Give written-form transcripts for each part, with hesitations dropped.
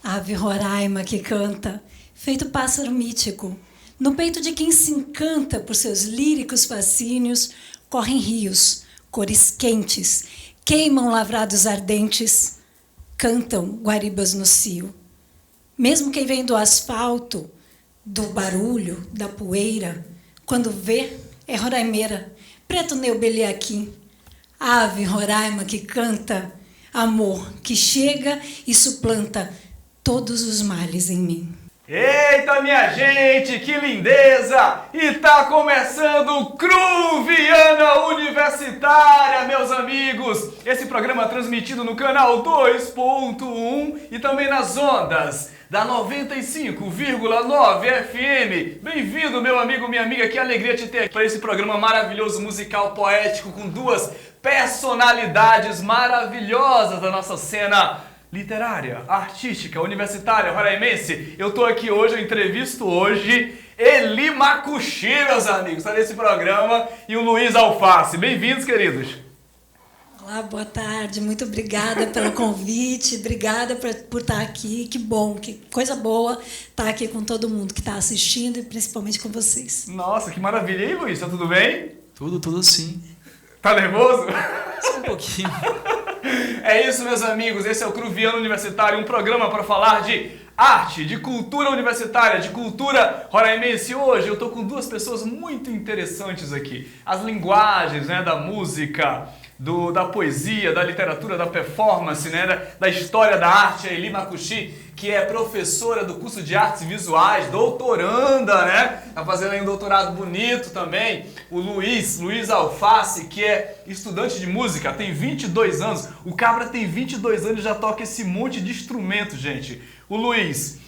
Ave Roraima que canta, feito pássaro mítico, no peito de quem se encanta por seus líricos fascínios, correm rios, cores quentes, queimam lavrados ardentes, cantam guaribas no cio. Mesmo quem vem do asfalto, do barulho, da poeira, quando vê, é roraimeira, preto neubeliaquim. Ave Roraima que canta, amor que chega e suplanta todos os males em mim. Eita, minha gente, que lindeza! E tá começando o Cruviana Universitária, meus amigos! Esse programa é transmitido no canal 2.1 e também nas ondas da 95,9 FM. Bem-vindo, meu amigo, minha amiga, que alegria te ter aqui para esse programa maravilhoso, musical, poético, com duas personalidades maravilhosas da nossa cena literária, artística, universitária, roraimense. Eu tô aqui hoje, eu entrevisto hoje Eli Makushi, meus amigos, tá nesse programa, e o Luiz Alface. Bem-vindos, queridos. Olá, boa tarde, muito obrigada pelo convite, obrigada por estar aqui, que bom, que coisa boa estar aqui com todo mundo que está assistindo e principalmente com vocês. Nossa, que maravilha. E aí, Luiz, tá tudo bem? Tudo sim. Tá nervoso? Só um pouquinho. É isso, meus amigos, esse é o Cruviano Universitário, um programa para falar de arte, de cultura universitária, de cultura roraimense. Hoje eu tô com duas pessoas muito interessantes aqui. As linguagens, né, da música, da poesia, da literatura, da performance, né, da história da arte, a Eli Makushi, que é professora do curso de artes visuais, doutoranda, né? Tá fazendo aí um doutorado bonito também. O Luiz Alface, que é estudante de música, tem 22 anos. O cabra tem 22 anos e já toca esse monte de instrumento, gente. O Luiz,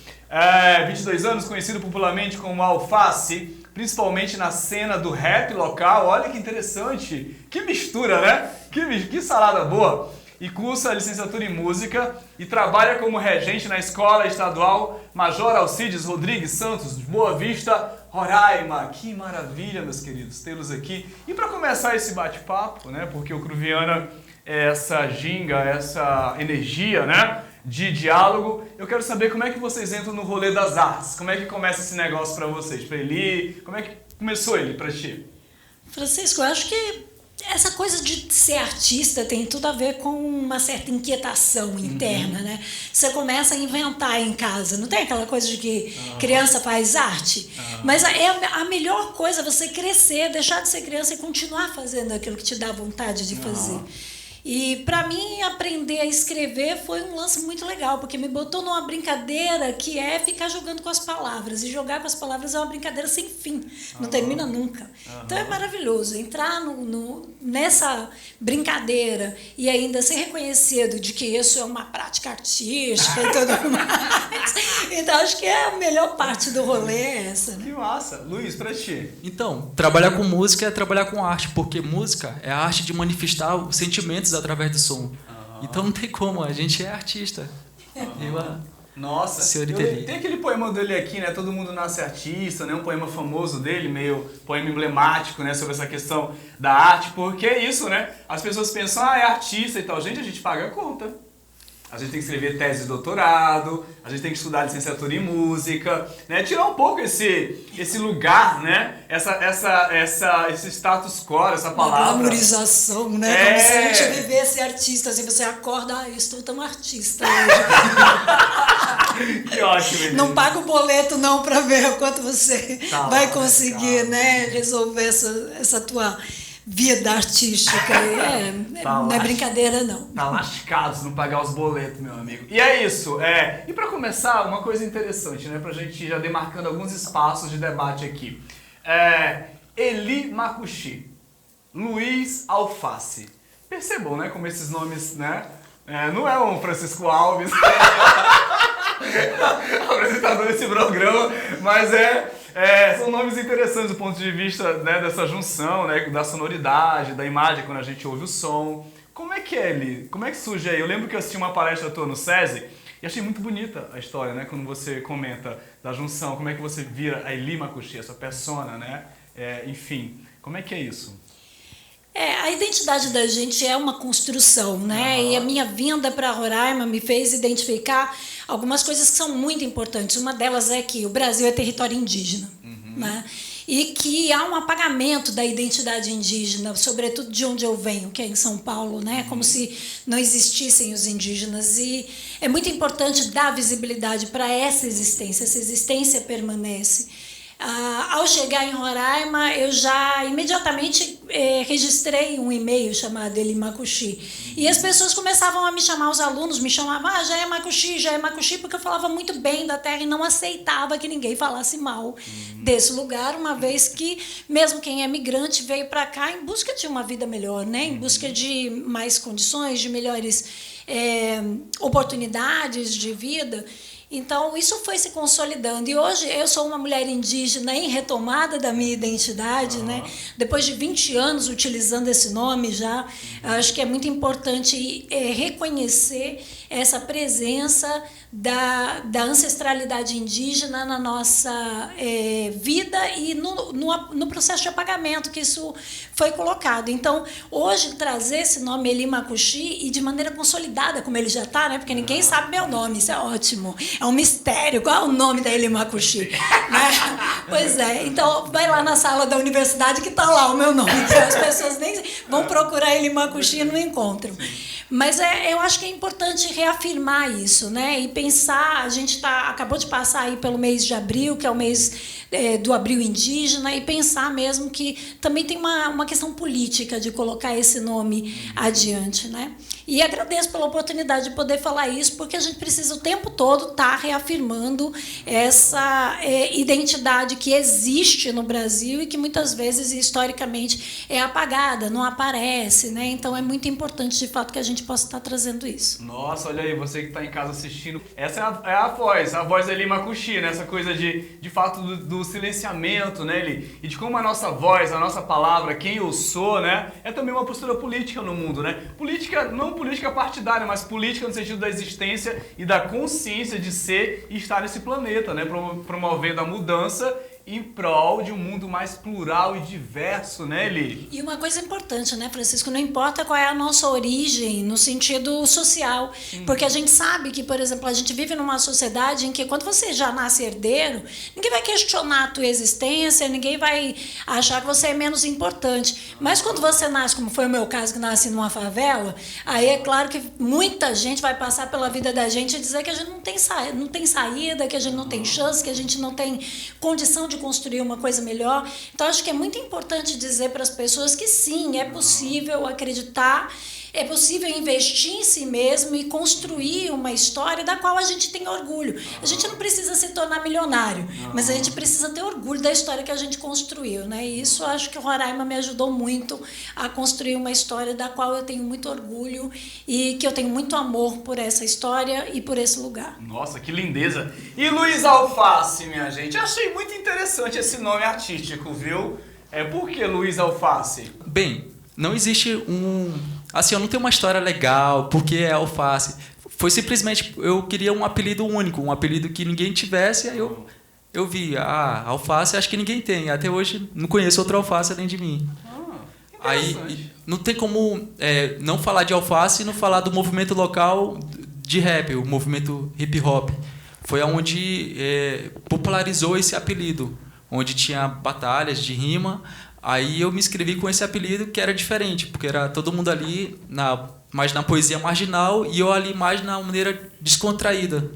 22 anos, conhecido popularmente como Alface, principalmente na cena do rap local. Olha que interessante, que mistura, né? Que salada boa. E cursa a licenciatura em música e trabalha como regente na Escola Estadual Major Alcides Rodrigues Santos, de Boa Vista, Roraima. Que maravilha, meus queridos, tê-los aqui. E para começar esse bate-papo, né, porque o Cruviana é essa ginga, essa energia, né, de diálogo, eu quero saber como é que vocês entram no rolê das artes. Como é que começa esse negócio para vocês? Para Eli, como é que começou, Eli, para ti? Francisco, eu acho que essa coisa de ser artista tem tudo a ver com uma certa inquietação interna, né? Você começa a inventar em casa, não tem aquela coisa de que criança faz arte? Mas a melhor coisa é você crescer, deixar de ser criança e continuar fazendo aquilo que te dá vontade de fazer. E para mim aprender a escrever foi um lance muito legal, porque me botou numa brincadeira que é ficar jogando com as palavras. E jogar com as palavras é uma brincadeira sem fim, não termina nunca. Então é maravilhoso entrar nessa brincadeira e ainda ser reconhecido de que isso é uma prática artística e tudo mais. Então acho que a melhor parte do rolê é essa, né? Que massa. Luiz, pra ti? Então, trabalhar com música é trabalhar com arte, porque música é a arte de manifestar os sentimentos através do som. Então não tem como, a gente é artista. Nossa, tem aquele poema dele aqui, né? Todo mundo nasce artista, né? Um poema famoso dele, meio poema emblemático, né? Sobre essa questão da arte, porque é isso, né? As pessoas pensam, é artista e tal. Gente, a gente paga a conta. a gente tem que escrever tese de doutorado, a gente tem que estudar licenciatura em música, né? Tirar um pouco esse lugar, né? Esse status quo, essa palavra. Uma glamorização, né? Como se a gente vivesse artista, assim, você acorda, eu estou tão artista hoje. Que ótimo, menino. Não paga o boleto não para ver o quanto você vai conseguir, né, resolver essa tua vida artística. Não é brincadeira, não. Tá lascado se não pagar os boletos, meu amigo. E é isso. E para começar, uma coisa interessante, né? Pra gente já demarcando alguns espaços de debate aqui. Eli Makushi, Luiz Alface. Percebam, né? Como esses nomes, né? Não é um Francisco Alves, apresentador desse programa, mas são nomes interessantes do ponto de vista, né, dessa junção, né, da sonoridade, da imagem quando a gente ouve o som. Como é que é, Eli? Como é que surge aí? Eu lembro que eu assisti uma palestra tua no SESI e achei muito bonita a história, né, quando você comenta da junção, como é que você vira a Eli Makushi, essa persona, né? Enfim, como é que é isso? A identidade da gente é uma construção, né? E a minha vinda para Roraima me fez identificar algumas coisas que são muito importantes. Uma delas é que o Brasil é território indígena, né? E que há um apagamento da identidade indígena, sobretudo de onde eu venho, que é em São Paulo, né? Como se não existissem os indígenas. E é muito importante dar visibilidade para essa existência permanece. Ao chegar em Roraima, eu já imediatamente registrei um e-mail chamado Eli Makushi. E as pessoas começavam a me chamar, os alunos me chamavam, já é Makushi, porque eu falava muito bem da terra e não aceitava que ninguém falasse mal desse lugar, uma vez que, mesmo quem é migrante, veio para cá em busca de uma vida melhor, né? Em busca de mais condições, de melhores oportunidades de vida. Então, isso foi se consolidando. E hoje eu sou uma mulher indígena em retomada da minha identidade, né? Depois de 20 anos utilizando esse nome já, acho que é muito importante reconhecer essa presença da ancestralidade indígena na nossa vida e no processo de apagamento que isso foi colocado. Então, hoje, trazer esse nome Eli Makushi e de maneira consolidada, como ele já está, né? Porque ninguém sabe meu nome, isso é ótimo. É um mistério. Qual é o nome da Eli Makushi? Né? Pois é. Então, vai lá na sala da universidade que está lá o meu nome. Que as pessoas nem vão procurar Eli Makushi e não encontram. Mas eu acho que é importante reafirmar isso, né? E pensar, a gente acabou de passar aí pelo mês de abril, que é o mês do abril indígena, e pensar mesmo que também tem uma questão política de colocar esse nome adiante, né? E agradeço pela oportunidade de poder falar isso, porque a gente precisa o tempo todo estar reafirmando essa identidade que existe no Brasil e que muitas vezes, historicamente, é apagada, não aparece, né? Então, é muito importante, de fato, que a gente possa estar trazendo isso. Nossa, olha aí, você que está em casa assistindo, essa é a voz da Eli Makushi, né? Essa coisa de fato, do silenciamento, né, Eli? E de como a nossa voz, a nossa palavra, quem eu sou, né? É também uma postura política no mundo, né? Não política partidária, mas política no sentido da existência e da consciência de ser e estar nesse planeta, né? Promovendo a mudança em prol de um mundo mais plural e diverso, né, Eli? E uma coisa importante, né, Francisco? Não importa qual é a nossa origem no sentido social, porque a gente sabe que, por exemplo, a gente vive numa sociedade em que quando você já nasce herdeiro, ninguém vai questionar a tua existência, ninguém vai achar que você é menos importante. Mas quando você nasce, como foi o meu caso, que nasci numa favela, aí é claro que muita gente vai passar pela vida da gente e dizer que a gente não tem saída, que a gente não tem chance, que a gente não tem condição de construir uma coisa melhor. Então, acho que é muito importante dizer para as pessoas que sim, é possível acreditar, é possível investir em si mesmo e construir uma história da qual a gente tem orgulho. A gente não precisa se tornar milionário, mas a gente precisa ter orgulho da história que a gente construiu, né? E isso acho que o Roraima me ajudou muito a construir uma história da qual eu tenho muito orgulho e que eu tenho muito amor por essa história e por esse lugar. Nossa, que lindeza! E Luiz Alface, minha gente? Achei muito interessante esse nome artístico, viu? Por que Luiz Alface? Bem, não existe assim, eu não tenho uma história legal, porque é alface. Foi simplesmente, eu queria um apelido único, um apelido que ninguém tivesse, aí eu vi, alface acho que ninguém tem. Até hoje não conheço outro alface além de mim. Aí não tem como não falar de alface e não falar do movimento local de rap, o movimento hip hop. Foi onde popularizou esse apelido, onde tinha batalhas de rima. Aí eu me inscrevi com esse apelido que era diferente, porque era todo mundo ali mais na poesia marginal e eu ali mais na maneira descontraída.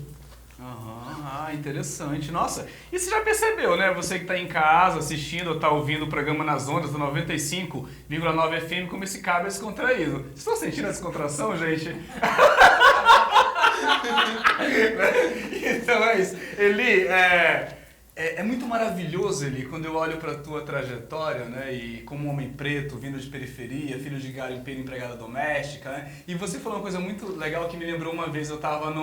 Interessante. Nossa, e você já percebeu, né? Você que está em casa assistindo ou está ouvindo o programa nas ondas do 95,9 FM, como esse cabo é descontraído. Vocês estão sentindo a descontração, gente? Então é isso. Eli, é muito maravilhoso, Eli, quando eu olho para a tua trajetória, né? E como homem preto, vindo de periferia, filho de garimpeiro, empregada doméstica, né? E você falou uma coisa muito legal que me lembrou uma vez, eu estava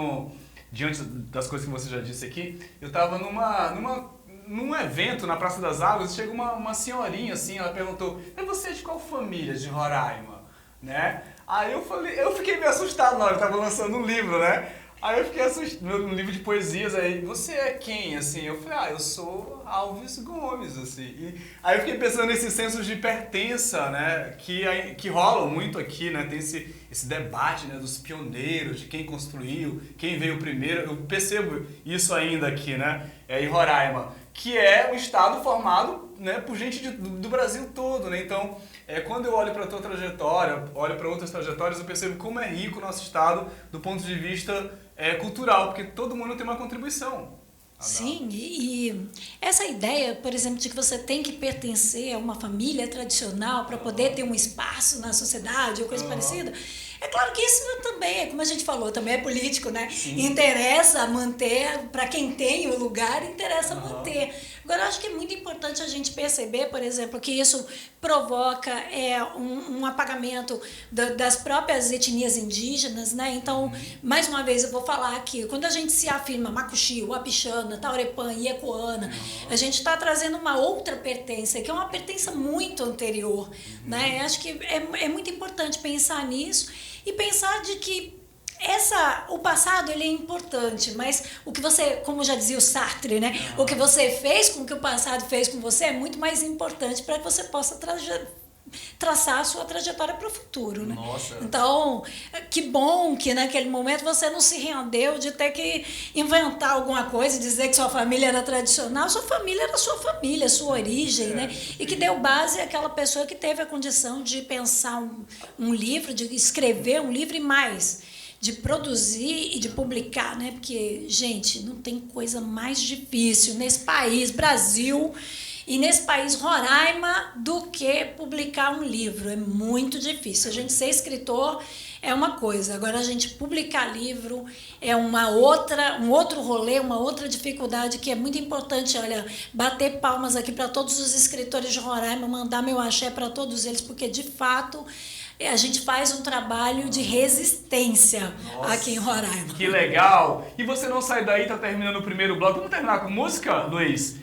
diante das coisas que você já disse aqui, eu estava num evento na Praça das Águas, chega uma senhorinha assim, ela perguntou, você é de qual família de Roraima? Né? Aí eu fiquei meio assustado na hora, eu estava lançando um livro, né? Aí eu fiquei assustado, um livro de poesias, aí, você é quem, assim? Eu falei, eu sou Alves Gomes, assim. Aí eu fiquei pensando nesses sensos de pertença, né, que rolam muito aqui, né, tem esse debate, né, dos pioneiros, de quem construiu, quem veio primeiro, eu percebo isso ainda aqui, né, em Roraima, que é um estado formado, né, por gente do Brasil todo, né, então... quando eu olho para a tua trajetória, olho para outras trajetórias, eu percebo como é rico o nosso estado do ponto de vista cultural, porque todo mundo tem uma contribuição. Sim, e essa ideia, por exemplo, de que você tem que pertencer a uma família tradicional para poder ter um espaço na sociedade ou coisa parecida, é claro que isso também, como a gente falou, também é político, né? Sim. Interessa manter, para quem tem o lugar, interessa manter. Agora, eu acho que é muito importante a gente perceber, por exemplo, que isso provoca um apagamento das próprias etnias indígenas, né? Então, mais uma vez, eu vou falar aqui, quando a gente se afirma Macuxi, Uapixana, Taurepã, Iecoana, a gente está trazendo uma outra pertença, que é uma pertença muito anterior, né? Eu acho que é muito importante pensar nisso e pensar de que o passado ele é importante, mas o que você, como já dizia o Sartre, né? O que você fez com o que o passado fez com você é muito mais importante para que você possa traçar a sua trajetória para o futuro, né? Nossa. Então, que bom que naquele momento você não se rendeu de ter que inventar alguma coisa, dizer que sua família era tradicional. Sua família era sua família, sua origem, né? E que deu base àquela pessoa que teve a condição de pensar um livro, de escrever um livro e mais, de produzir e de publicar, né? Porque, gente, não tem coisa mais difícil nesse país, Brasil, e nesse país, Roraima, do que publicar um livro. É muito difícil. A gente ser escritor é uma coisa, agora a gente publicar livro é um outro rolê, uma outra dificuldade que é muito importante. Olha, bater palmas aqui para todos os escritores de Roraima, mandar meu axé para todos eles, porque, de fato, a gente faz um trabalho de resistência. Nossa, aqui em Roraima. Que legal! E você não sai daí, tá terminando o primeiro bloco. Vamos terminar com música, Luiz?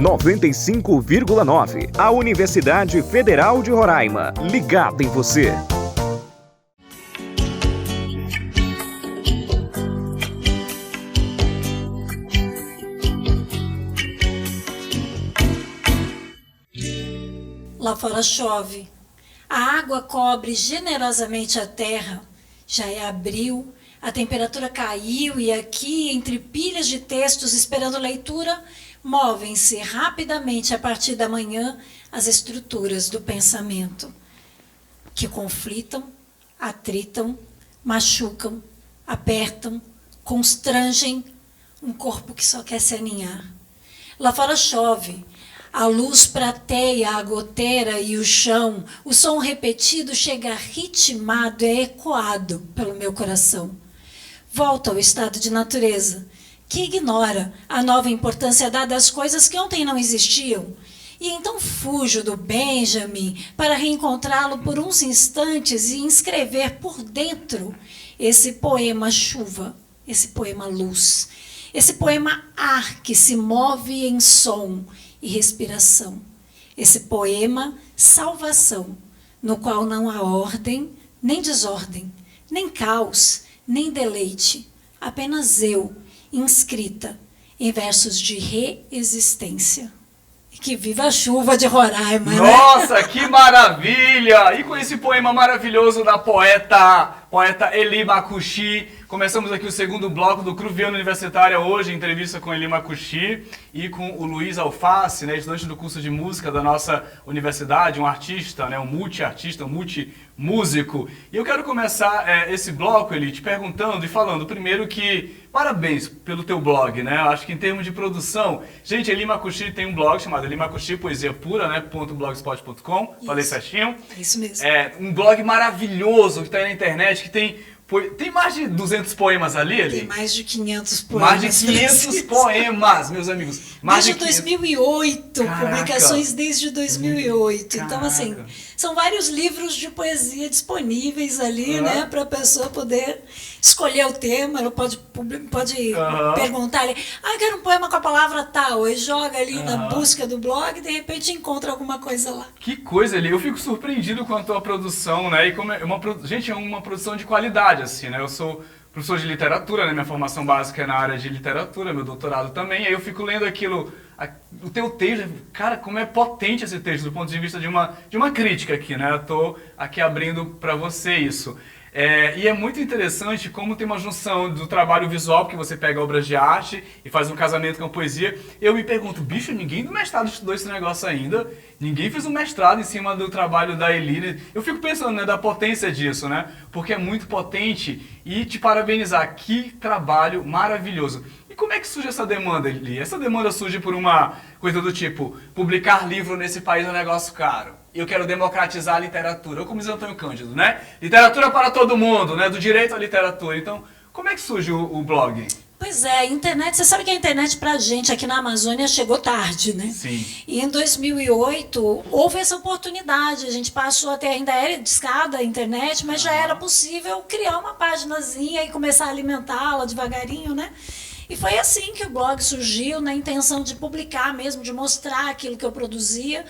(95,9) A Universidade Federal de Roraima, ligada em você. Lá fora chove, a água cobre generosamente a terra, já é abril, a temperatura caiu e aqui, entre pilhas de textos esperando leitura, movem-se rapidamente a partir da manhã as estruturas do pensamento, que conflitam, atritam, machucam, apertam, constrangem um corpo que só quer se aninhar. Lá fora chove, a luz prateia a goteira e o chão, o som repetido chega ritmado, é ecoado pelo meu coração. Volto ao estado de natureza, que ignora a nova importância dada às coisas que ontem não existiam. E então fujo do Benjamin para reencontrá-lo por uns instantes e inscrever por dentro esse poema chuva, esse poema luz, esse poema ar que se move em som e respiração, esse poema salvação, no qual não há ordem, nem desordem, nem caos, nem deleite, apenas eu, inscrita em versos de reexistência. E que viva a chuva de Roraima, Nossa, né? Que maravilha! E com esse poema maravilhoso da poeta Eli Makushi, começamos aqui o segundo bloco do Cruviano Universitária hoje, entrevista com Eli Makushi e com o Luiz Alface, né, estudante do curso de música da nossa universidade, um artista, né, um multi-artista, um multi-músico. E eu quero começar esse bloco, Eli, te perguntando e falando primeiro que parabéns pelo teu blog, né? Eu acho que em termos de produção, gente, Eli Makushi tem um blog chamado Eli Makushi Poesia Pura, né, .blogspot.com, falei certinho. Isso mesmo. É um blog maravilhoso que está aí na internet, que tem mais de 200 poemas ali, Eli? Tem mais de 500 poemas. Mais de 500 poemas, meus amigos. Mais desde 2008, Caraca. Publicações desde 2008. Caraca. Então, assim, são vários livros de poesia disponíveis ali, né, para a pessoa poder escolher o tema. Ela pode perguntar ali, eu quero um poema com a palavra tal, e joga ali na busca do blog e de repente encontra alguma coisa lá. Que coisa, Eli. Eu fico surpreendido com a tua produção, né? E como gente, é uma produção de qualidade, assim, né? Eu sou professor de literatura, né? Minha formação básica é na área de literatura, meu doutorado também. Aí eu fico lendo aquilo, o teu texto, cara, como é potente esse texto do ponto de vista de uma crítica aqui, né? Eu tô aqui abrindo para você isso. E é muito interessante como tem uma junção do trabalho visual, porque você pega obras de arte e faz um casamento com a poesia. Eu me pergunto, bicho, ninguém do mestrado estudou esse negócio ainda, ninguém fez um mestrado em cima do trabalho da Eli. Eu fico pensando, né, da potência disso, né? Porque é muito potente e te parabenizar, que trabalho maravilhoso. E como é que surge essa demanda, Eli? Essa demanda surge por uma coisa do tipo, publicar livro nesse país é um negócio caro. Eu quero democratizar a literatura. Eu como diz Antônio Cândido, né? Literatura para todo mundo, né? Do direito à literatura. Então, como é que surge o blog? Pois é, a internet, você sabe que a internet pra gente aqui na Amazônia chegou tarde, né? Sim. E em 2008 houve essa oportunidade, a gente passou até, ainda era discada a internet, mas já era possível criar uma paginazinha e começar a alimentá-la devagarinho, né? E foi assim que o blog surgiu, na intenção de publicar mesmo, de mostrar aquilo que eu produzia.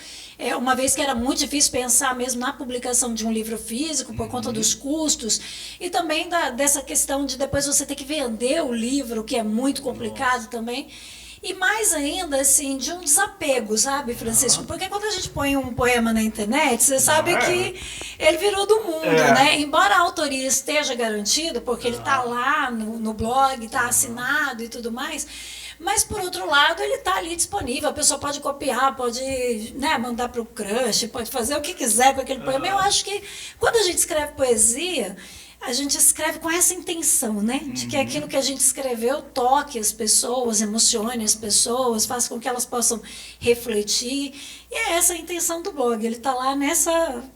Uma vez que era muito difícil pensar mesmo na publicação de um livro físico, por conta dos custos, e também dessa questão de depois você ter que vender o livro, que é muito complicado também. E mais ainda, assim, de um desapego, sabe, Francisco? Porque quando a gente põe um poema na internet, você sabe que ele virou do mundo, né? Embora a autoria esteja garantida, porque ele está lá no blog, está assinado e tudo mais, mas, por outro lado, ele está ali disponível. A pessoa pode copiar, pode, né, mandar para o crush, pode fazer o que quiser com aquele poema. Eu acho que quando a gente escreve poesia, a gente escreve com essa intenção, né? De que aquilo que a gente escreveu toque as pessoas, emocione as pessoas, faça com que elas possam refletir. E é essa a intenção do blog. Ele está lá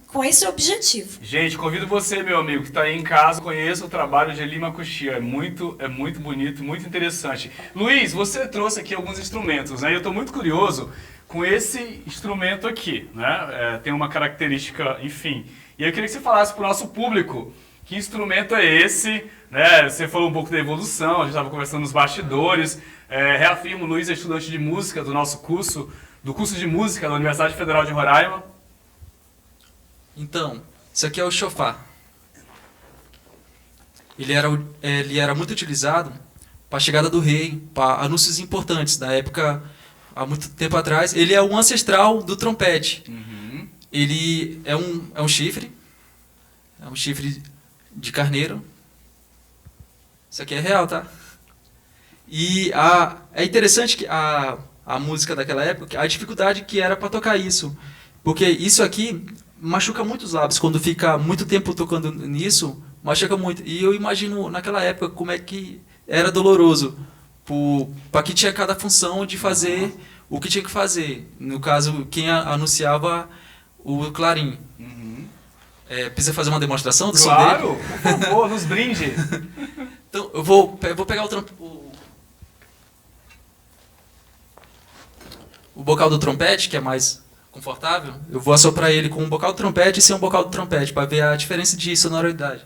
com esse objetivo. Gente, convido você, meu amigo, que está aí em casa, conheça o trabalho de Eli Makushi. É muito bonito, muito interessante. Luiz, você trouxe aqui alguns instrumentos, né? Eu estou muito curioso com esse instrumento aqui, né? Tem uma característica, enfim. E eu queria que você falasse para o nosso público que instrumento é esse, né? Você falou um pouco da evolução, a gente estava conversando nos bastidores. Reafirmo, o Luiz é estudante de música do nosso curso, do curso de música da Universidade Federal de Roraima. Então, isso aqui é o chofar. Ele era muito utilizado para a chegada do rei, para anúncios importantes da época, há muito tempo atrás. Ele é um ancestral do trompete. Ele é um chifre, de carneiro. Isso aqui é real, tá? E é interessante que a música daquela época, a dificuldade que era para tocar isso. Porque isso aqui machuca muito os lábios. Quando fica muito tempo tocando nisso, machuca muito. E eu imagino naquela época como é que era doloroso. Para que tinha cada função de fazer o que tinha que fazer. No caso, quem anunciava o clarim. Precisa fazer uma demonstração do som dele? Claro, por favor, nos brinde. Então, eu vou pegar o bocal do trompete, que é mais confortável, eu vou assoprar ele com um bocal do trompete e sem um bocal do trompete, para ver a diferença de sonoridade.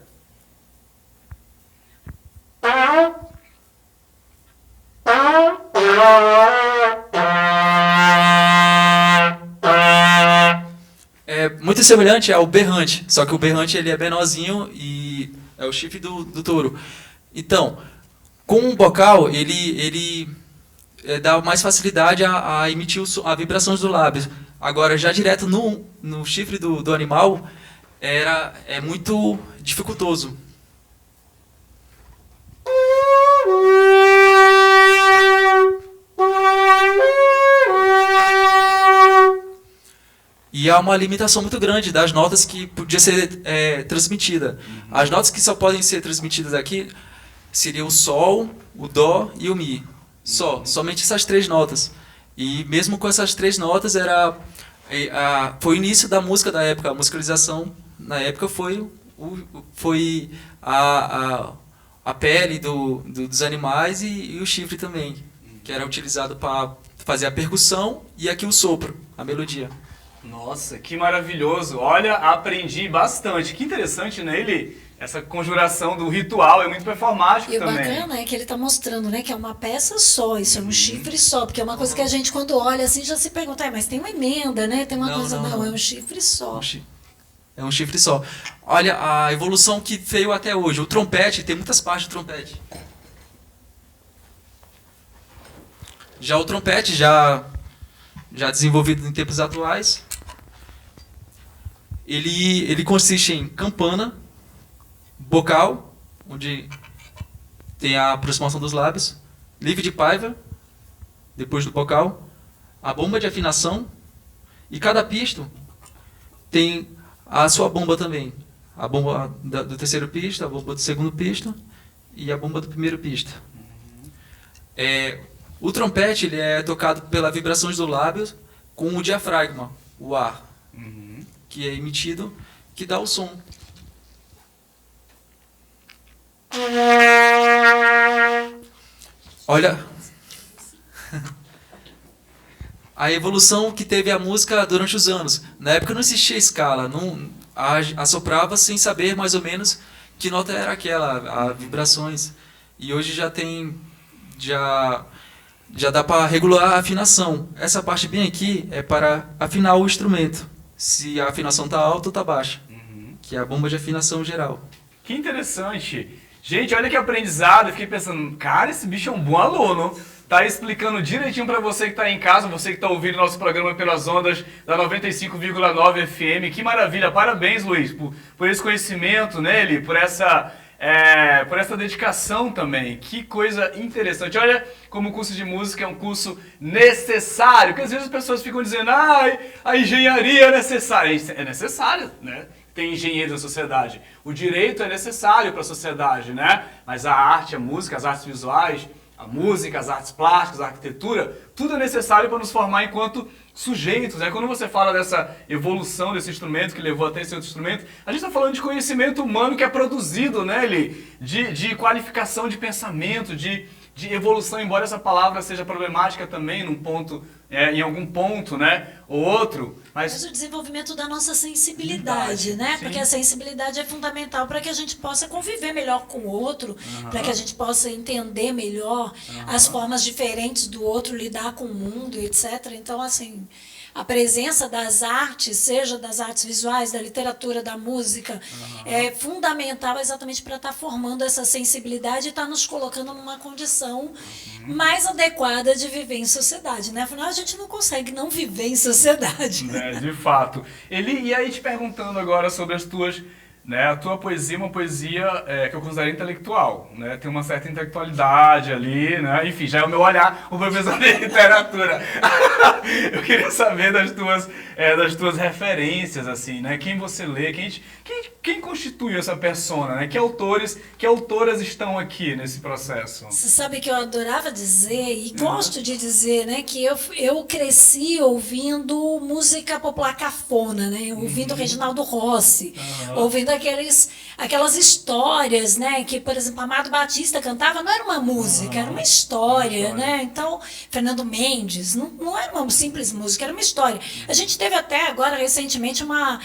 É muito semelhante ao berrante, só que o berrante ele é menorzinho e é o chifre do touro. Então, com o bocal, ele dá mais facilidade a emitir a vibrações do lábio. Agora, já direto no chifre do animal, é muito dificultoso. E há uma limitação muito grande das notas que podia ser transmitida. As notas que só podem ser transmitidas aqui seriam o Sol, o Dó e o Mi. Somente essas 3 notas. E mesmo com essas 3 notas, foi o início da música da época. A musicalização, na época, foi a pele dos animais e o chifre também, que era utilizado para fazer a percussão e aqui o sopro, a melodia. Nossa, que maravilhoso. Olha, aprendi bastante. Que interessante, né? Essa conjuração do ritual é muito performático também. E o bacana é que ele está mostrando, né, que é uma peça só, isso é um chifre só, porque é uma coisa que a gente quando olha assim já se pergunta, mas tem uma emenda, né? Tem uma coisa, não, é um chifre só. É um chifre só. Olha a evolução que veio até hoje. O trompete, tem muitas partes do trompete. Já o trompete, já desenvolvido em tempos atuais, ele consiste em campana, bocal, onde tem a aproximação dos lábios, livre de paiva, depois do bocal, a bomba de afinação, e cada pisto tem a sua bomba também. A bomba do terceiro pisto, a bomba do segundo pisto e a bomba do primeiro pisto. O trompete ele é tocado pelas vibrações do lábio com o diafragma, o ar, que é emitido, que dá o som. Olha a evolução que teve a música durante os anos. Na época não existia escala, assoprava sem saber mais ou menos que nota era aquela, as vibrações. E hoje já dá para regular a afinação. Essa parte bem aqui é para afinar o instrumento. Se a afinação está alta ou está baixa, que é a bomba de afinação geral. Que interessante. Gente, olha que aprendizado. Eu fiquei pensando, cara, esse bicho é um bom aluno. Tá explicando direitinho para você que está em casa, você que está ouvindo nosso programa pelas ondas da 95,9 FM. Que maravilha. Parabéns, Luiz, por esse conhecimento, né, Eli? Por essa dedicação também. Que coisa interessante. Olha como o curso de música é um curso necessário, porque às vezes as pessoas ficam dizendo, a engenharia é necessária. É necessário, né? Tem engenheiros na sociedade. O direito é necessário para a sociedade, né? Mas a arte, a música, as artes visuais, a música, as artes plásticas, a arquitetura, tudo é necessário para nos formar enquanto sujeitos, né? Quando você fala dessa evolução desse instrumento que levou até esse outro instrumento, a gente está falando de conhecimento humano que é produzido, né, Eli? De qualificação de pensamento, de evolução, embora essa palavra seja problemática também num ponto, em algum ponto, né, ou outro. Mas o desenvolvimento da nossa sensibilidade, né? Sim. Porque a sensibilidade é fundamental para que a gente possa conviver melhor com o outro, para que a gente possa entender melhor as formas diferentes do outro, lidar com o mundo, etc. Então, assim, a presença das artes, seja das artes visuais, da literatura, da música, é fundamental exatamente para estar formando essa sensibilidade e estar nos colocando numa condição mais adequada de viver em sociedade, né? Afinal, a gente não consegue não viver em sociedade. De fato. Eli, e aí te perguntando agora sobre as tuas, né, a tua poesia é uma poesia que eu considero intelectual, né? Tem uma certa intelectualidade ali, né? Enfim, já é o meu olhar, o professor de literatura. Eu queria saber das tuas referências, assim, né? Quem você lê, quem constitui essa persona, né? Que autoras estão aqui nesse processo? Você sabe que eu adorava dizer, e gosto de dizer, né, que eu cresci ouvindo música popular cafona, né, ouvindo Reginaldo Rossi, ouvindo aquelas histórias, né, que, por exemplo, Amado Batista cantava, não era uma música, era uma história, né, então, Fernando Mendes, não era uma simples música, era uma história. A gente teve até agora, recentemente, uma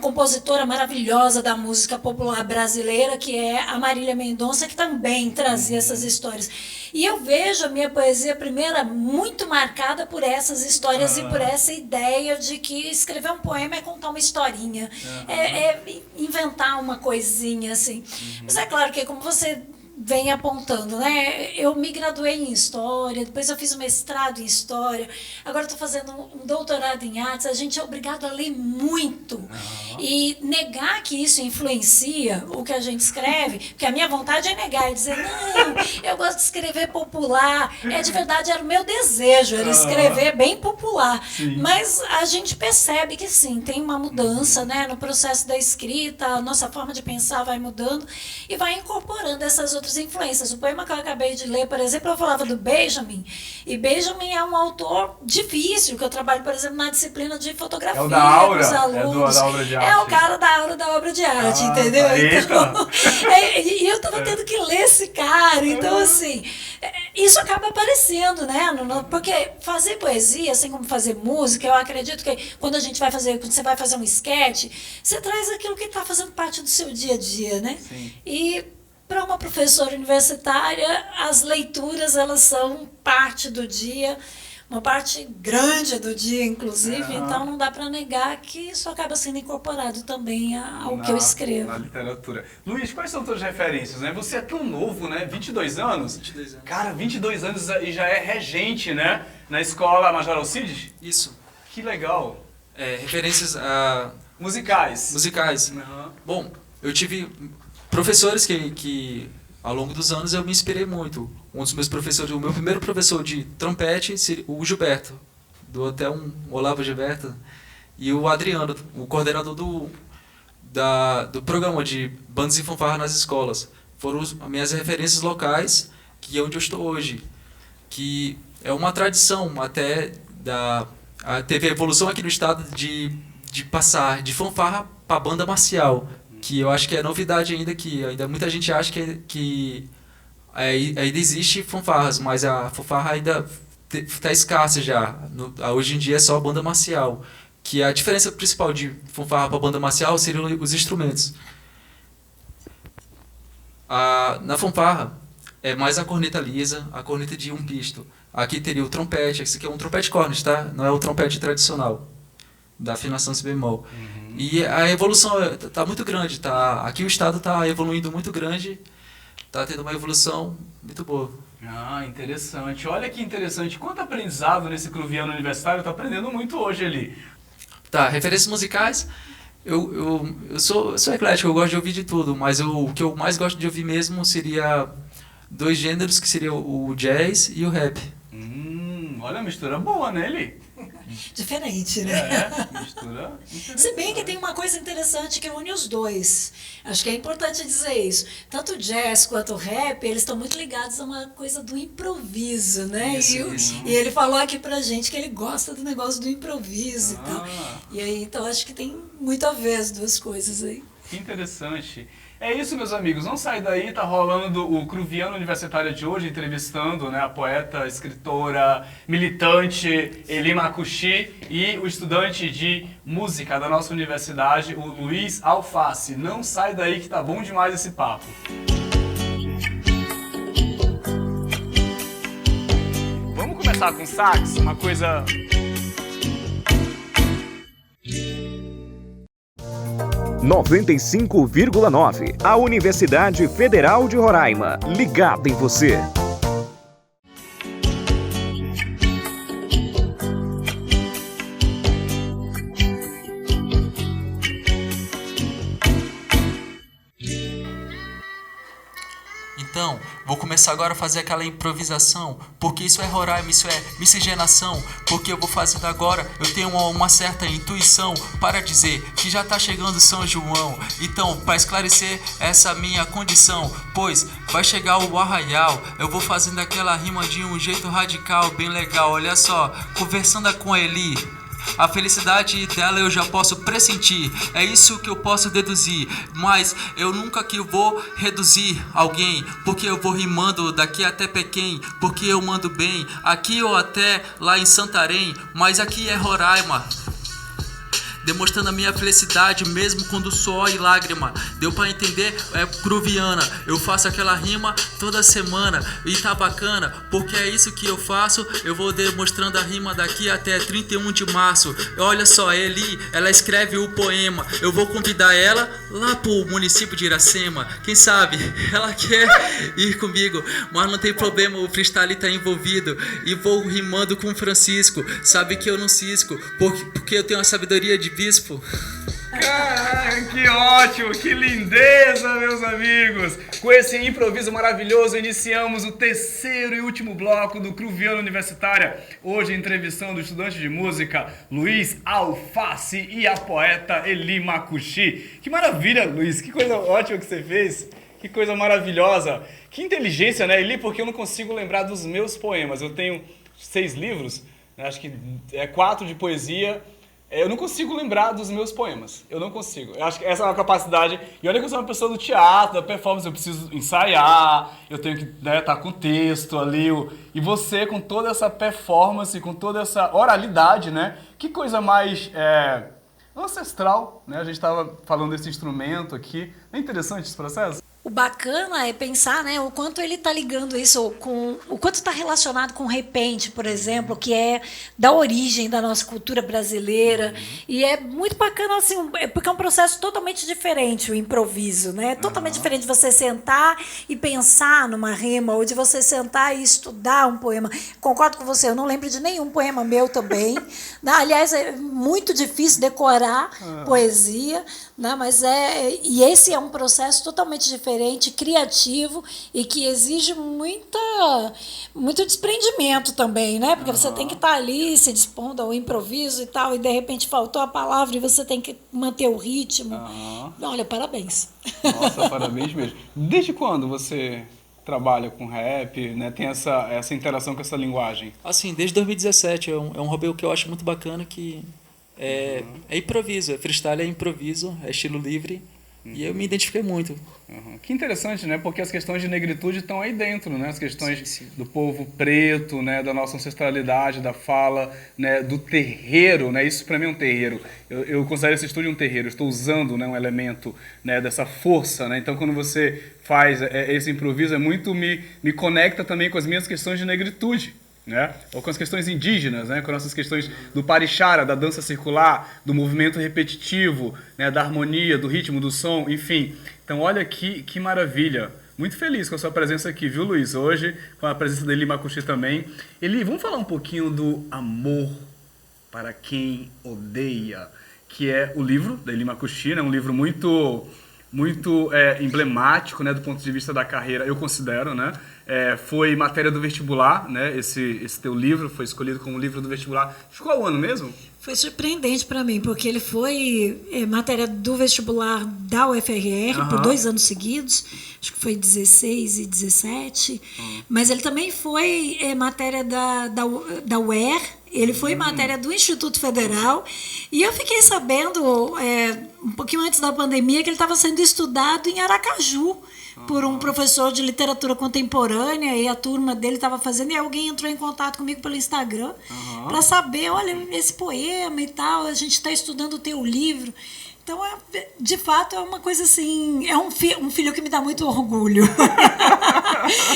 compositora maravilhosa da música popular brasileira, que é a Marília Mendonça, que também trazia essas histórias. E eu vejo a minha poesia primeira muito marcada por essas histórias e por essa ideia de que escrever um poema é contar uma historinha, é inventar uma coisinha assim. Mas é claro que, como você vem apontando, né? Eu me graduei em História, depois eu fiz um mestrado em História, agora estou fazendo um doutorado em Artes. A gente é obrigado a ler muito. E negar que isso influencia o que a gente escreve, porque a minha vontade é negar e dizer, não, eu gosto de escrever popular. De verdade, era o meu desejo, era escrever bem popular. Sim. Mas a gente percebe que sim, tem uma mudança, né, no processo da escrita, a nossa forma de pensar vai mudando e vai incorporando essas outras influências. O poema que eu acabei de ler, por exemplo, eu falava do Benjamin, e Benjamin é um autor difícil, que eu trabalho, por exemplo, na disciplina de fotografia com os alunos. Da obra de arte. É o cara da aula da obra de arte, entendeu? Então, e eu estava tendo que ler esse cara, então assim, isso acaba aparecendo, né? Porque fazer poesia, assim como fazer música, eu acredito que quando você vai fazer um sketch, você traz aquilo que está fazendo parte do seu dia a dia, né? Sim. E para uma professora universitária, as leituras, elas são parte do dia, uma parte grande do dia, inclusive, então não dá para negar que isso acaba sendo incorporado também ao que eu escrevo. Na literatura. Luiz, quais são suas referências, né? Você é tão novo, né? 22 anos? 22 anos. Cara, 22 anos e já é regente, né? Na escola Major Alcides? Isso. Que legal. Referências Musicais. musicais. Bom, eu tive professores que ao longo dos anos eu me inspirei muito. Um dos meus professores, o meu primeiro professor de trompete, o Gilberto, do Hotel Olavo Gilberto, e o Adriano, o coordenador do programa de bandas e fanfarras nas escolas. Foram as minhas referências locais, que é onde eu estou hoje. Que é uma tradição até teve a evolução aqui no estado de passar de fanfarra para banda marcial, que eu acho que é novidade ainda, que ainda muita gente acha que ainda existe fanfarras, mas a fanfarra ainda está escassa já. Hoje em dia é só banda marcial, que a diferença principal de fanfarra para banda marcial seriam os instrumentos. Na fanfarra é mais a corneta lisa, a corneta de um pisto. Aqui teria o trompete, esse aqui é um trompete cornet, tá? Não é o trompete tradicional, da afinação si bemol. E a evolução está muito grande, tá? Aqui o estado está evoluindo muito grande, está tendo uma evolução muito boa. Interessante. Olha que interessante. Quanto aprendizado nesse Cruviano Universitário, eu tô aprendendo muito hoje ali. Tá, referências musicais, eu sou eclético, eu gosto de ouvir de tudo, mas o que eu mais gosto de ouvir mesmo seria dois gêneros, que seria o jazz e o rap. Olha a mistura boa, né, Eli? Diferente, né? Mistura. Se bem que tem uma coisa interessante que une os dois. Acho que é importante dizer isso. Tanto o jazz quanto o rap, eles estão muito ligados a uma coisa do improviso, né? Isso. E ele falou aqui pra gente que ele gosta do negócio do improviso e tal. E aí, então, acho que tem muito a ver as duas coisas aí. Que interessante. É isso, meus amigos. Não sai daí, tá rolando o Cruviano Universitário de hoje, entrevistando, né, a poeta, escritora, militante Eli Makushi e o estudante de música da nossa universidade, o Luiz Alface. Não sai daí que tá bom demais esse papo. Vamos começar com sax, uma coisa... Noventa e 95,9. A Universidade Federal de Roraima. Ligada em você. Então, Vou começar agora a fazer aquela improvisação, porque isso é Roraima, isso é miscigenação. Porque eu vou fazendo agora, eu tenho uma certa intuição para dizer que já tá chegando São João. Então, para esclarecer essa minha condição, pois vai chegar o arraial, eu vou fazendo aquela rima de um jeito radical, bem legal. Olha só, conversando com a Eli, a felicidade dela eu já posso pressentir, é isso que eu posso deduzir. Mas eu nunca que vou reduzir alguém, porque eu vou rimando daqui até Pequém, porque eu mando bem, aqui ou até lá em Santarém. Mas aqui é Roraima, demonstrando a minha felicidade mesmo quando suor e lágrima. Deu pra entender? É Cruviana. Eu faço aquela rima toda semana e tá bacana, porque é isso que eu faço. Eu vou demonstrando a rima daqui até 31 de março. Olha só, Eli, ela escreve o poema. Eu vou convidar ela lá pro município de Iracema. Quem sabe ela quer ir comigo, mas não tem problema, o freestyle tá envolvido. E vou rimando com Francisco. Sabe que eu não cisco, porque eu tenho a sabedoria de bispo. Caraca, que ótimo, que lindeza, meus amigos! Com esse improviso maravilhoso, iniciamos o terceiro e último bloco do Cruviano Universitária. Hoje entrevistando o estudante de música Luiz Alface e a poeta Eli Makushi. Que maravilha, Luiz, que coisa ótima que você fez, que coisa maravilhosa. Que inteligência, né, Eli? Porque eu não consigo lembrar dos meus poemas. Eu tenho 6 livros, né? Acho que 4 de poesia. Eu não consigo lembrar dos meus poemas. Eu não consigo. Eu acho que essa é uma capacidade. E olha que eu sou uma pessoa do teatro, da performance. Eu preciso ensaiar, eu tenho que estar com o texto ali. E você, com toda essa performance, com toda essa oralidade, né? Que coisa mais ancestral, né? A gente estava falando desse instrumento aqui. É interessante esse processo? O bacana é pensar, né, o quanto ele está ligando isso com... O quanto está relacionado com o repente, por exemplo, que é da origem da nossa cultura brasileira. E é muito bacana, assim, porque é um processo totalmente diferente, o improviso, né? É totalmente diferente de você sentar e pensar numa rima, ou de você sentar e estudar um poema. Concordo com você, eu não lembro de nenhum poema meu também. Aliás, é muito difícil decorar poesia, né? Mas e esse é um processo totalmente diferente, criativo e que exige muito desprendimento também, né? Porque você tem que estar ali se dispondo ao improviso e tal, e de repente faltou a palavra e você tem que manter o ritmo. Olha, parabéns. Nossa, parabéns mesmo. Desde quando você trabalha com rap, né? Tem essa interação com essa linguagem? Assim, desde 2017 é um hobby que eu acho muito bacana, que é improviso, é freestyle, é improviso, é estilo livre. E eu me identifiquei muito. Que interessante, né? Porque as questões de negritude estão aí dentro, né? As questões do povo preto, né? Da nossa ancestralidade, da fala, né? Do terreiro, né? Isso para mim é um terreiro. Eu considero esse estúdio um terreiro. Eu estou usando, né? Um elemento, né? Dessa força, né? Então, quando você faz esse improviso, me conecta também com as minhas questões de negritude, né? Ou com as questões indígenas, né? Com as nossas questões do parixara, da dança circular, do movimento repetitivo, né? Da harmonia, do ritmo, do som, enfim. Então, olha que maravilha. Muito feliz com a sua presença aqui, viu, Luiz? Hoje, com a presença da Eli Makushi também. Eli, vamos falar um pouquinho do Amor para Quem Odeia, que é o livro da Eli Makushi, né? Um livro muito emblemático, né? Do ponto de vista da carreira, eu considero, né? Foi matéria do vestibular, né? Esse teu livro foi escolhido como livro do vestibular. De qual ano mesmo? Foi surpreendente para mim, porque ele foi matéria do vestibular da UFRR por 2 anos seguidos, acho que foi 16 e 17, mas ele também foi matéria da UER, ele foi matéria do Instituto Federal, e eu fiquei sabendo, um pouquinho antes da pandemia, que ele estava sendo estudado em Aracaju, por um professor de literatura contemporânea, e a turma dele estava fazendo, e alguém entrou em contato comigo pelo Instagram para saber, olha, esse poema e tal, a gente está estudando o teu livro. Então, de fato, é uma coisa assim, é um filho que me dá muito orgulho.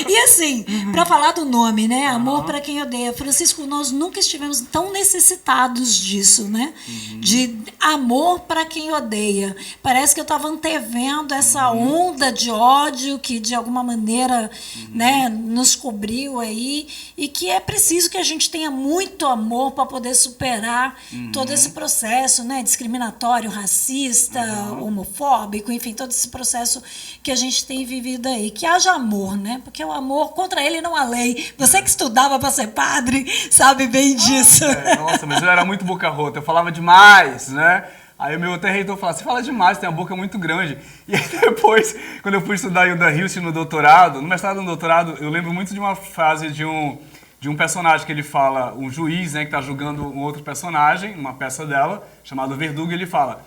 E assim, para falar do nome, né? Amor para Quem Odeia. Francisco, nós nunca estivemos tão necessitados disso, né? De amor para quem odeia. Parece que eu estava antevendo essa onda de ódio que, de alguma maneira, né, nos cobriu aí, e que é preciso que a gente tenha muito amor para poder superar todo esse processo, né? Discriminatório, racista, racista, homofóbico, enfim, todo esse processo que a gente tem vivido aí. Que haja amor, né? Porque o amor, contra ele não há lei. Você que estudava para ser padre, sabe bem disso. Nossa, mas eu era muito boca rota, eu falava demais, né? Aí o meu até reitor falava, você fala demais, tem uma boca muito grande. E aí depois, quando eu fui estudar Hilda Hilst no doutorado, no mestrado e no doutorado, eu lembro muito de uma frase de um personagem que ele fala, um juiz, né, que está julgando um outro personagem, uma peça dela, chamada Verdugo, e ele fala,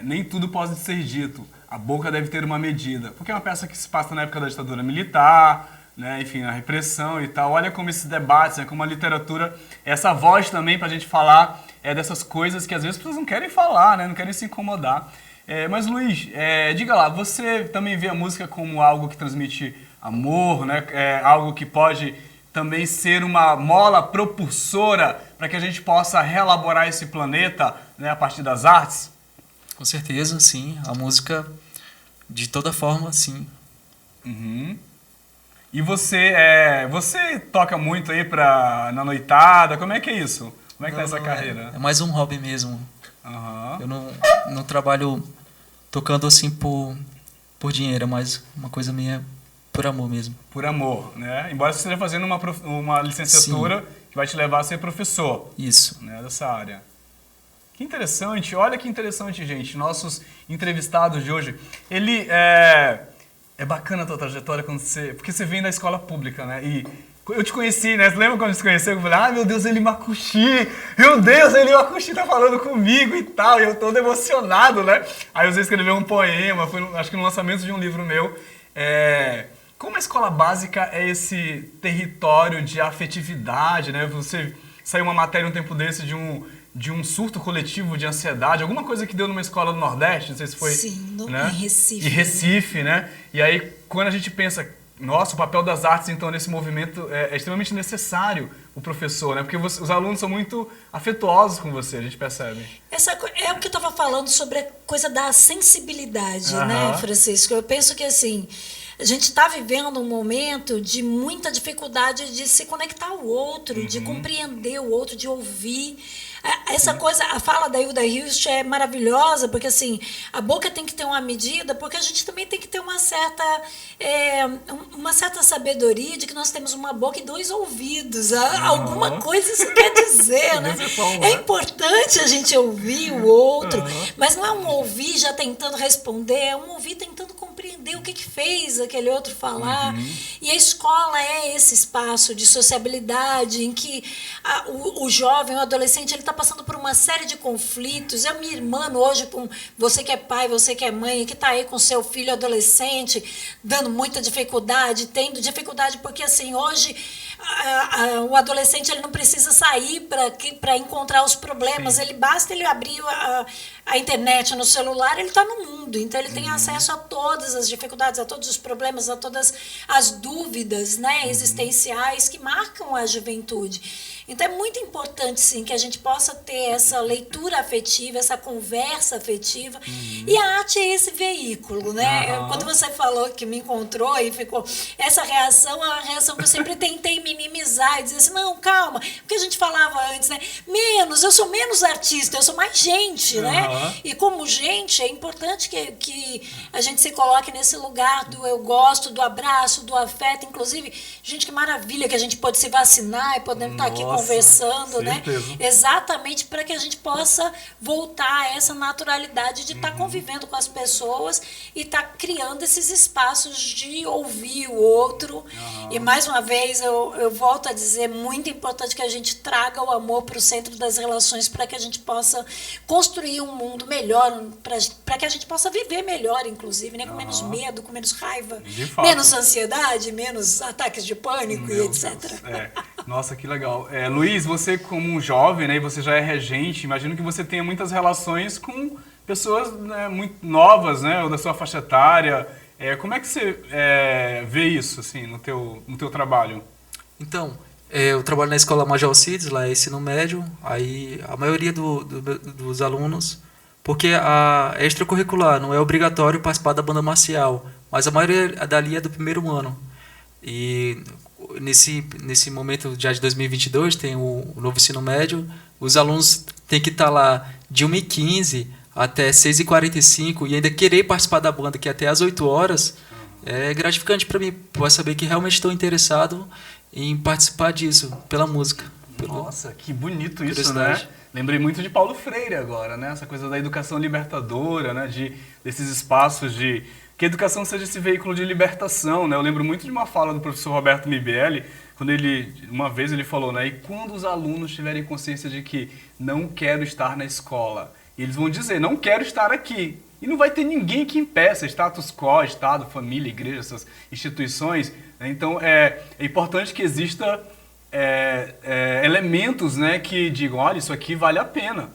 nem tudo pode ser dito, a boca deve ter uma medida. Porque é uma peça que se passa na época da ditadura militar, né, enfim, a repressão e tal. Olha como esses debates, né, como a literatura, essa voz também para a gente falar dessas coisas que às vezes as pessoas não querem falar, né, não querem se incomodar. Mas Luiz, diga lá, você também vê a música como algo que transmite amor, né, algo que pode também ser uma mola propulsora para que a gente possa reelaborar esse planeta, né, a partir das artes? Com certeza, sim. A música, de toda forma, sim. Uhum. E você toca muito aí na noitada? Como é que é isso? Como é que tá essa carreira? É mais um hobby mesmo. Uhum. Eu não trabalho tocando assim por dinheiro, é mais uma coisa minha por amor mesmo. Por amor, né? Embora você esteja fazendo uma licenciatura que vai te levar a ser professor. Isso. Né, dessa área. Que interessante, olha que interessante, gente. Nossos entrevistados de hoje, ele é bacana a tua trajetória porque você vem da escola pública, né? E eu te conheci, né? Você lembra quando a gente se conheceu? Eu falei, meu Deus, Eli Makushi! Meu Deus, Eli Makushi tá falando comigo e tal. E eu todo emocionado, né? Aí você escreveu um poema, acho que no lançamento de um livro meu. Como a escola básica é esse território de afetividade, né? Você saiu uma matéria um tempo desse de um surto coletivo de ansiedade, alguma coisa que deu numa escola do Nordeste, não sei se foi... Sim, né? em Recife. Em Recife, né? E aí, quando a gente pensa, nossa, o papel das artes, então, nesse movimento é extremamente necessário, o professor, né? Porque os alunos são muito afetuosos com você, a gente percebe. É o que eu estava falando sobre a coisa da sensibilidade, né, Francisco? Eu penso que, assim, a gente está vivendo um momento de muita dificuldade de se conectar ao outro, de compreender o outro, de ouvir. Essa coisa, a fala da Hilda Hilst é maravilhosa, porque assim, a boca tem que ter uma medida, porque a gente também tem que ter uma certa sabedoria de que nós temos uma boca e dois ouvidos. Alguma coisa isso quer dizer, né? É importante a gente ouvir o outro, mas não é um ouvir já tentando responder, é um ouvir tentando compreender o que fez aquele outro falar. E a escola é esse espaço de sociabilidade em que o jovem, o adolescente, ele está passando por uma série de conflitos. Eu me irmano hoje com você que é pai, você que é mãe, que está aí com seu filho adolescente, dando muita dificuldade, tendo dificuldade, porque assim, hoje o adolescente ele não precisa sair para encontrar os problemas. Basta ele abrir a internet no celular, ele está no mundo. Então ele tem acesso a todas as dificuldades, a todos os problemas, a todas as dúvidas, né, existenciais que marcam a juventude. Então é muito importante, sim, que a gente possa ter essa leitura afetiva, essa conversa afetiva. E a arte é esse veículo, né? Quando você falou que me encontrou e ficou... Essa reação é uma reação que eu sempre tentei minimizar e dizer assim, não, calma. Porque a gente falava antes, né? Eu sou menos artista, eu sou mais gente, né? E como gente, é importante que a gente se coloque nesse lugar do eu gosto, do abraço, do afeto. Inclusive, gente, que maravilha que a gente pode se vacinar e podemos estar aqui conversando, né? Exatamente para que a gente possa voltar a essa naturalidade de estar convivendo com as pessoas e estar criando esses espaços de ouvir o outro. E mais uma vez eu volto a dizer, muito importante que a gente traga o amor para o centro das relações para que a gente possa construir um mundo melhor, para que a gente possa viver melhor, inclusive, né? Com menos medo, com menos raiva, menos ansiedade, menos ataques de pânico e etc. Nossa, que legal. Luiz, você como um jovem, né, e você já é regente, imagino que você tenha muitas relações com pessoas, né, muito novas, né, ou da sua faixa etária. Como é que você vê isso assim, no teu trabalho? Então, eu trabalho na escola Major Alcides, lá é ensino médio, aí a maioria dos alunos, porque a extracurricular não é obrigatório participar da banda marcial, mas a maioria dali é do primeiro ano. E nesse momento já de 2022 tem o novo ensino médio, os alunos têm que estar lá de 1h15 até 6h45 e ainda querer participar da banda, que é até às 8 horas, é gratificante para mim, para saber que realmente estou interessado em participar disso, pela música. Nossa, que bonito isso, né? Lembrei muito de Paulo Freire agora, né? Essa coisa da educação libertadora, né? Desses espaços de... Que a educação seja esse veículo de libertação, né? Eu lembro muito de uma fala do professor Roberto Mibelli, quando uma vez ele falou, né? E quando os alunos tiverem consciência de que não quero estar na escola, eles vão dizer, não quero estar aqui. E não vai ter ninguém que impeça, status quo, Estado, família, igreja, essas instituições. Né? Então, é importante que exista elementos, né, que digam, olha, isso aqui vale a pena.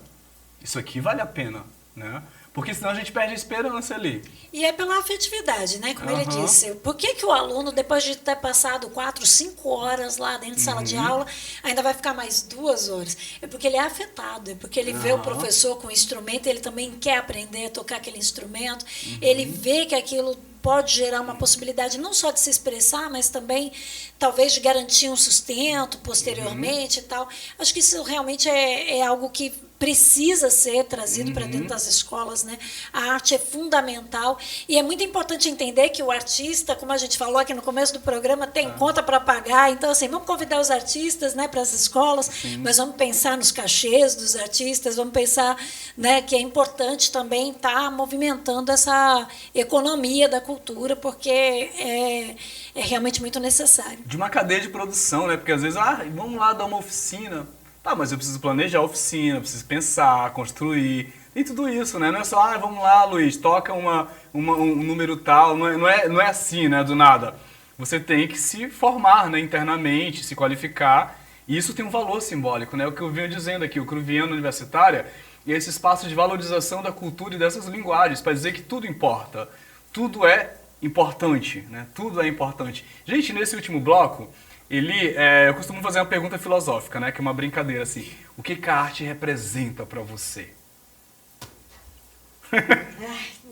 Isso aqui vale a pena, né? Porque senão a gente perde a esperança ali. E é pela afetividade, né? Como ele disse. Por que o aluno, depois de ter passado 4, 5 horas lá dentro de sala de aula, ainda vai ficar mais 2 horas? É porque ele é afetado, é porque ele vê o professor com o instrumento, ele também quer aprender a tocar aquele instrumento, ele vê que aquilo pode gerar uma possibilidade não só de se expressar, mas também talvez de garantir um sustento posteriormente e tal. Acho que isso realmente é algo que precisa ser trazido para dentro das escolas, né? A arte é fundamental e é muito importante entender que o artista, como a gente falou aqui no começo do programa, tem conta para pagar. Então, assim, vamos convidar os artistas, né, para as escolas, mas vamos pensar nos cachês dos artistas, vamos pensar, né, que é importante também estar movimentando essa economia da cultura, porque é realmente muito necessário. De uma cadeia de produção, né? Porque às vezes, vamos lá dar uma oficina. Tá, mas eu preciso planejar a oficina, preciso pensar, construir, tem tudo isso, né? Não é só, vamos lá, Luiz, toca um número tal, não é assim, né, do nada. Você tem que se formar, né, internamente, se qualificar, e isso tem um valor simbólico, né? O que eu venho dizendo aqui, o Cruviano Universitária, é esse espaço de valorização da cultura e dessas linguagens, para dizer que tudo importa, tudo é importante, né? Tudo é importante. Gente, nesse último bloco, eu costumo fazer uma pergunta filosófica, né? Que é uma brincadeira assim. O que a arte representa para você?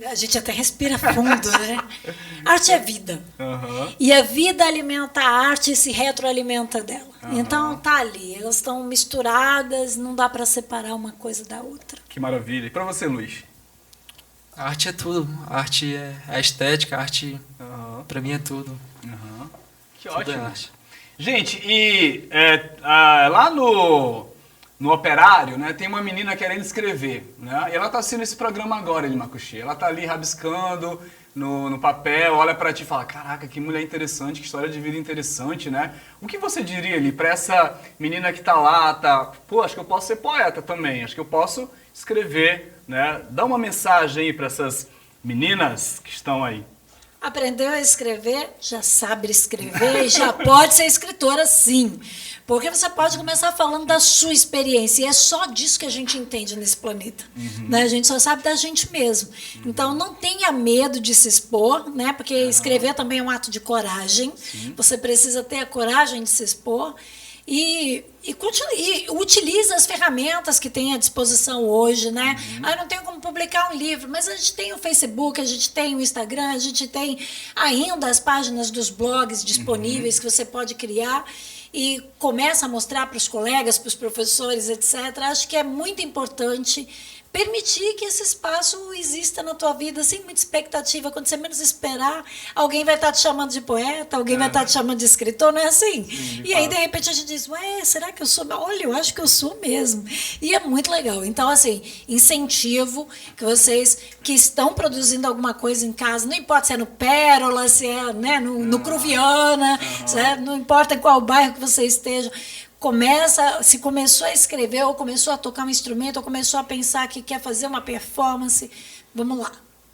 A gente até respira fundo, né? Arte é vida. E a vida alimenta a arte e se retroalimenta dela. Então tá ali, elas estão misturadas, não dá para separar uma coisa da outra. Que maravilha. E para você, Luiz? A arte é tudo. A arte é a estética, a arte para mim é tudo. Que tudo ótimo. É arte. Gente, e lá no Operário, né, tem uma menina querendo escrever, né? E ela está assistindo esse programa agora, Macuxi. Ela está ali rabiscando no papel, olha para ti e fala, caraca, que mulher interessante, que história de vida interessante, né? O que você diria ali para essa menina que está lá, pô, acho que eu posso ser poeta também, acho que eu posso escrever, né? Dá uma mensagem aí para essas meninas que estão aí. Aprendeu a escrever, já sabe escrever e já pode ser escritora, sim. Porque você pode começar falando da sua experiência. E é só disso que a gente entende nesse planeta. Né? A gente só sabe da gente mesmo. Então, não tenha medo de se expor, né? Porque escrever também é um ato de coragem. Você precisa ter a coragem de se expor. E utiliza as ferramentas que tem à disposição hoje, né? Eu não tenho como publicar um livro, mas a gente tem o Facebook, a gente tem o Instagram, a gente tem ainda as páginas dos blogs disponíveis que você pode criar e começa a mostrar para os colegas, para os professores, etc. Acho que é muito importante permitir que esse espaço exista na tua vida sem muita expectativa. Quando você menos esperar, alguém vai estar te chamando de poeta, alguém vai estar te chamando de escritor, não é assim? Sim, e aí, de repente, a gente diz, será que eu sou? Olha, eu acho que eu sou mesmo. E é muito legal. Então, assim, incentivo que vocês que estão produzindo alguma coisa em casa, não importa se é no Pérola, se é, né, no Cruviana, não importa em qual bairro que você esteja, se começou a escrever, ou começou a tocar um instrumento, ou começou a pensar que quer fazer uma performance, vamos lá,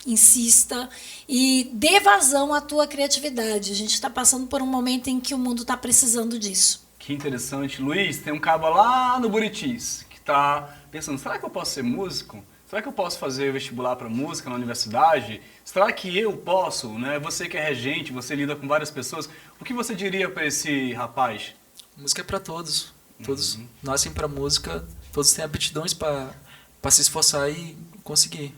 insista e dê vazão à tua criatividade. A gente está passando por um momento em que o mundo está precisando disso. Que interessante. Luiz, tem um cabo lá no Buritis que está pensando, será que eu posso ser músico? Será que eu posso fazer vestibular para música na universidade? Será que eu posso? Né? Você que é regente, você lida com várias pessoas, o que você diria para esse rapaz? Música é para todos. Todos nascem para música, todos têm aptidões para se esforçar e conseguir.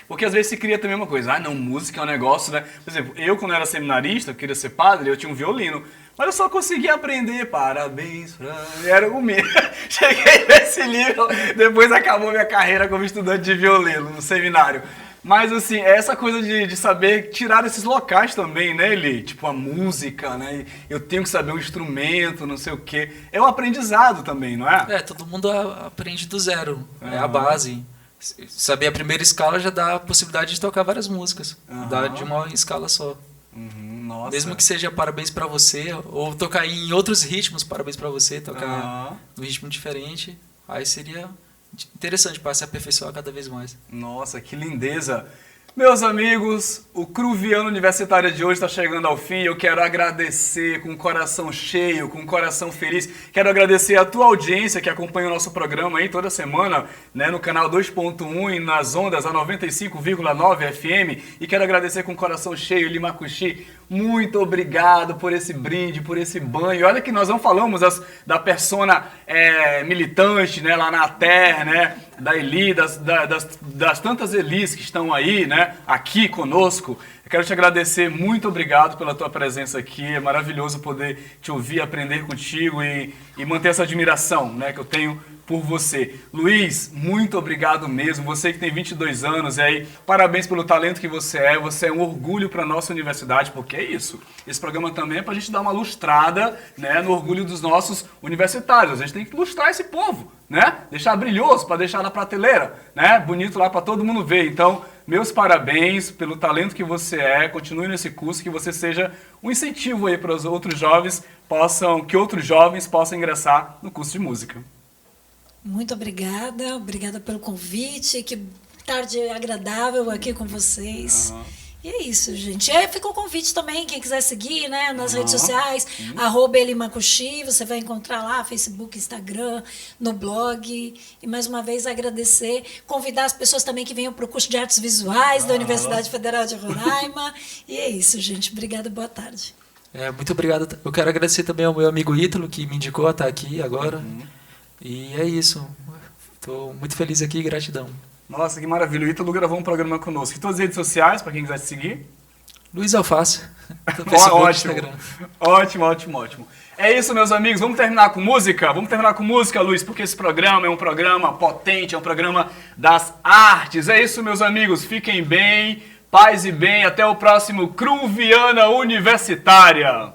Porque às vezes se cria também uma coisa, não, música é um negócio, né? Por exemplo, eu quando era seminarista, eu queria ser padre, eu tinha um violino. Mas eu só consegui aprender, parabéns pra... Era o mesmo. Cheguei nesse nível, depois acabou minha carreira como estudante de violino no seminário. Mas assim, essa coisa de saber tirar esses locais também, né, Eli? Tipo a música, né? Eu tenho que saber um instrumento, não sei o quê. É um aprendizado também, não é? Todo mundo aprende do zero. É a base. Saber a primeira escala já dá a possibilidade de tocar várias músicas. Dá de uma escala só. Nossa. Mesmo que seja parabéns pra você, ou tocar em outros ritmos, parabéns pra você, tocar num ritmo diferente, aí seria interessante para se aperfeiçoar cada vez mais. Nossa, que lindeza! Meus amigos, o Cruviano Universitário de hoje está chegando ao fim. Eu quero agradecer com o coração cheio, com o coração feliz. Quero agradecer a tua audiência que acompanha o nosso programa aí toda semana, né, no canal 2.1 e nas ondas a 95,9 FM. E quero agradecer com o coração cheio, Limacuxi. Muito obrigado por esse brinde, por esse banho. Olha que nós não falamos da persona militante, né, lá na terra, né? Da Eli, das tantas Elis que estão aí, né, aqui conosco. Eu quero te agradecer, muito obrigado pela tua presença aqui. É maravilhoso poder te ouvir, aprender contigo e manter essa admiração, né, que eu tenho por você. Luiz, muito obrigado mesmo. Você que tem 22 anos aí, parabéns pelo talento que você é um orgulho para a nossa universidade, porque é isso. Esse programa também é para a gente dar uma lustrada, né, no orgulho dos nossos universitários. A gente tem que lustrar esse povo, né? Deixar brilhoso, para deixar na prateleira, né? Bonito lá para todo mundo ver. Então, meus parabéns pelo talento que você continue nesse curso, que você seja um incentivo aí para os outros jovens que outros jovens possam ingressar no curso de música. Muito obrigada pelo convite, que tarde agradável aqui com vocês. E é isso, gente. Fica o convite também, quem quiser seguir, né, nas redes sociais, @Elimacuxi, você vai encontrar lá, Facebook, Instagram, no blog. E mais uma vez agradecer, convidar as pessoas também que venham para o curso de Artes Visuais da Universidade Federal de Roraima. E é isso, gente. Obrigada, boa tarde. Muito obrigado. Eu quero agradecer também ao meu amigo Ítalo, que me indicou a estar aqui agora. E é isso. Estou muito feliz aqui e gratidão. Nossa, que maravilha. O Ítalo gravou um programa conosco. E todas as redes sociais, para quem quiser te seguir? Luiz Alface. Ótimo. Ótimo. É isso, meus amigos. Vamos terminar com música? Vamos terminar com música, Luiz, porque esse programa é um programa potente, é um programa das artes. É isso, meus amigos. Fiquem bem, paz e bem. Até o próximo Cruviana Universitária.